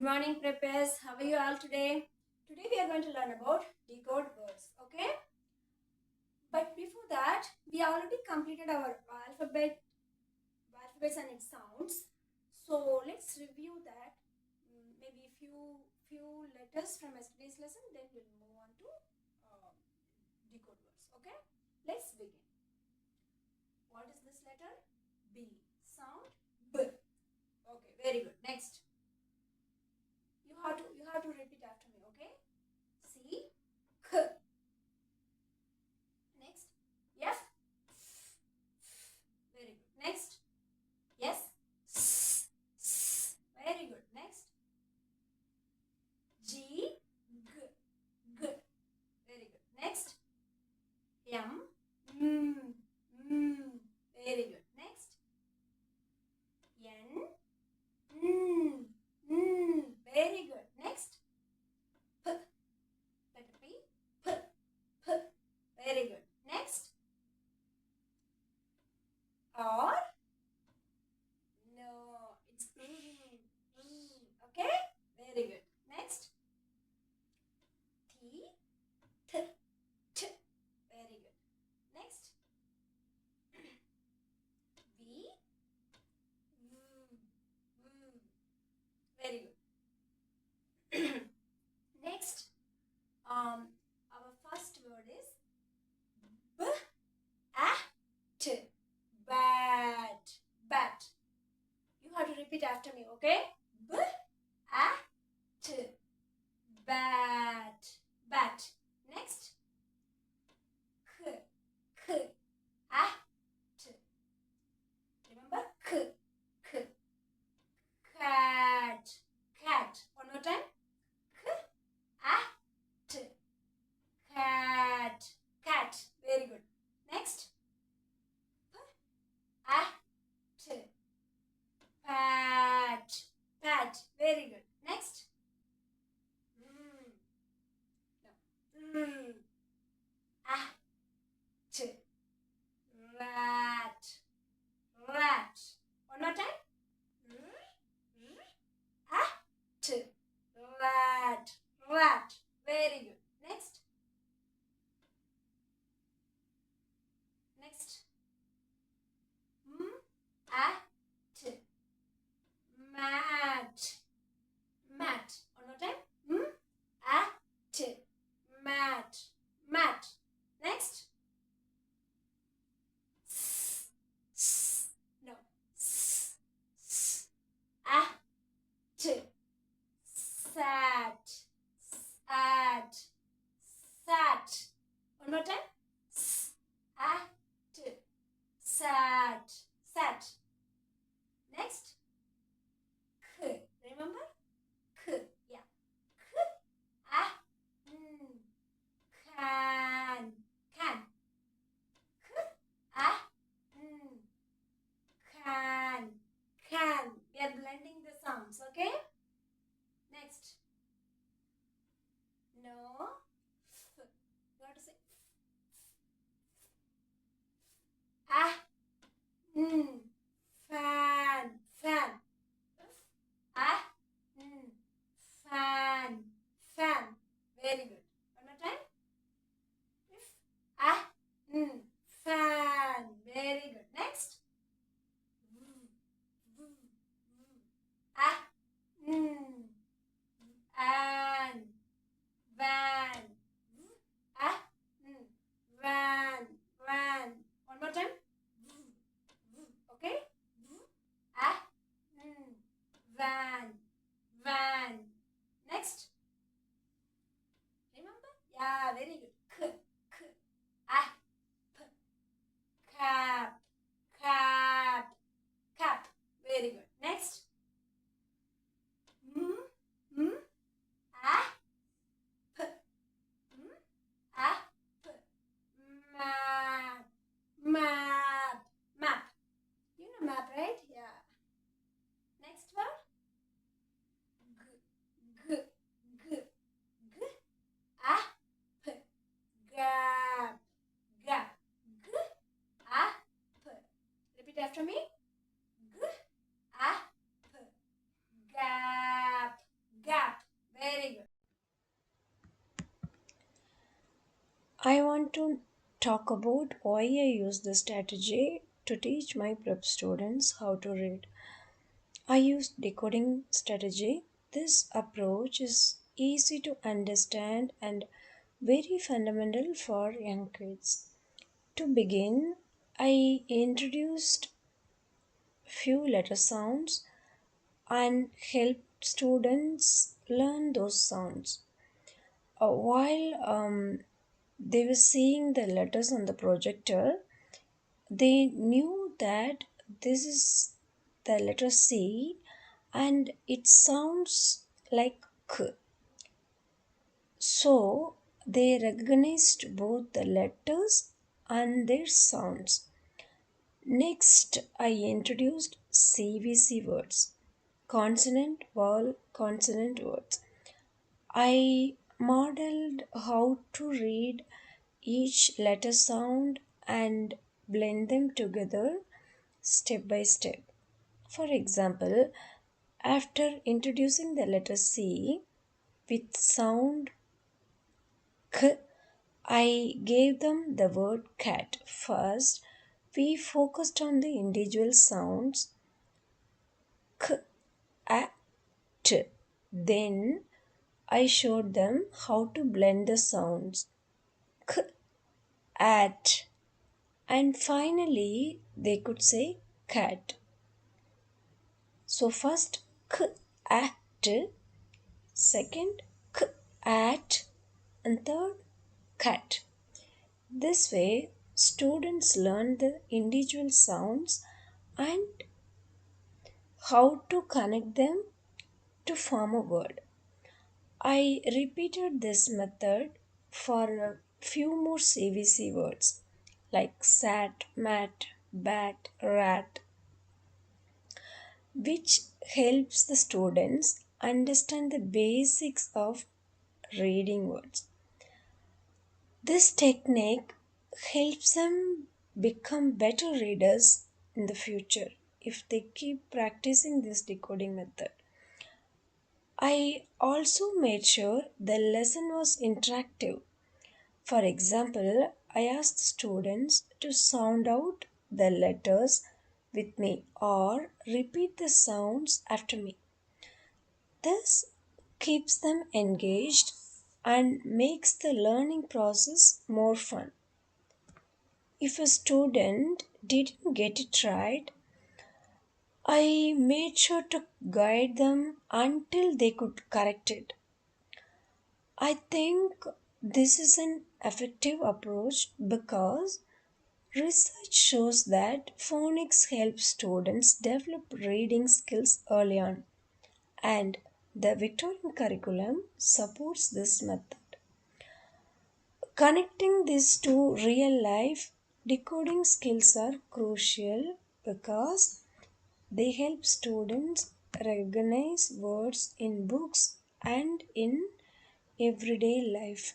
Good morning, preppers. How are you all today? Today we are going to learn about decode words, okay? But before that, we already completed our alphabets and its sounds. So let's review that. Maybe few letters from yesterday's lesson. Then we'll move on to decode words. Okay? Let's begin. What is this letter? B. Sound B. Okay, very good. Next. You have to repeat after me, okay? C, K. Next, F. Very good. Next, yes, S, S. Very good. Next, G, G, G. Very good. Next, M, M, M. Very good. Next, N, N, N. Very good. Next, P, letter P, P, P. Very good. Next, R. No, it's okay. Very good. Next, T, T, T. Very good. Next, V, V, V. Very good. Next, our first word is B, A, T. Bat. Bat. You have to repeat after me, okay? B, A, T. Bat. Bat. Next, K, K, A, T. Remember, K, K. Cat. Cat. One more time. K, A, T. Cat. Cat. Very good. Next, P, A, T. Pat. Pat. Very good. Next, no. A, T. Rat. Rat. One more time. A, T. Rat. Rat. Very good. Next. Next. M, A, T. Mat. Mat. One more time. M, A, T. Mat. I want to talk about why I use this strategy to teach my prep students how to read. I use decoding strategy. This approach is easy to understand and very fundamental for young kids. To begin, I introduced few letter sounds and helped students learn those sounds. While they were seeing the letters on the projector, they knew that this is the letter C and it sounds like K. So they recognized both the letters and their sounds. Next, I introduced CVC words, consonant, vowel, consonant words. I modeled how to read each letter sound and blend them together step by step. For example, after introducing the letter C with sound K, I gave them the word cat. First, we focused on the individual sounds K, A, T. Then I showed them how to blend the sounds K, at, and finally they could say cat. So first K, at, second K, at, and third cat. This way, students learn the individual sounds and how to connect them to form a word. I repeated this method for a few more CVC words like sat, mat, bat, rat, which helps the students understand the basics of reading words. This technique helps them become better readers in the future if they keep practicing this decoding method. I also made sure the lesson was interactive. For example, I asked students to sound out the letters with me or repeat the sounds after me. This keeps them engaged and makes the learning process more fun. If a student didn't get it right, I made sure to guide them until they could correct it. I think this is an effective approach because research shows that phonics help students develop reading skills early on, and the Victorian curriculum supports this method. Connecting this to real life decoding skills are crucial because they help students recognize words in books and in everyday life,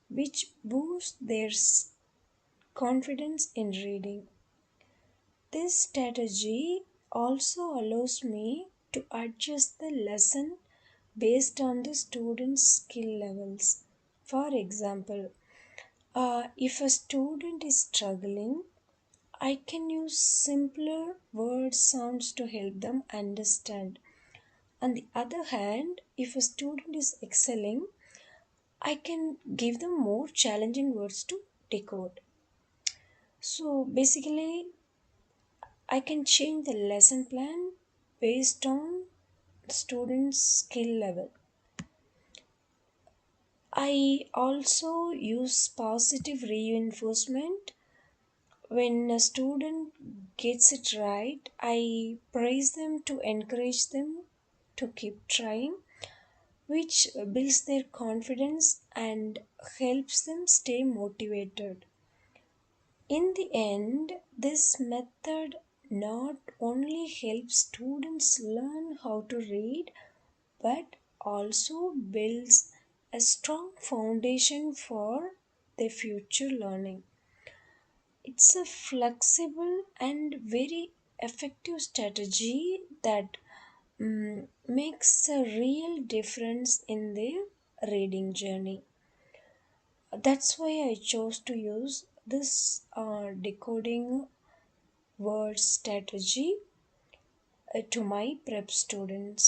which boosts their confidence in reading. This strategy also allows me to adjust the lesson based on the student's skill levels. For example, if a student is struggling, I can use simpler word sounds to help them understand. On the other hand, if a student is excelling, I can give them more challenging words to decode. So basically, I can change the lesson plan based on students' skill level. I also use positive reinforcement. When a student gets it right, I praise them to encourage them to keep trying, which builds their confidence and helps them stay motivated. In the end, this method not only helps students learn how to read but also builds a strong foundation for their future learning. It's a flexible and very effective strategy that makes a real difference in their reading journey. That's why I chose to use this decoding word strategy to my prep students.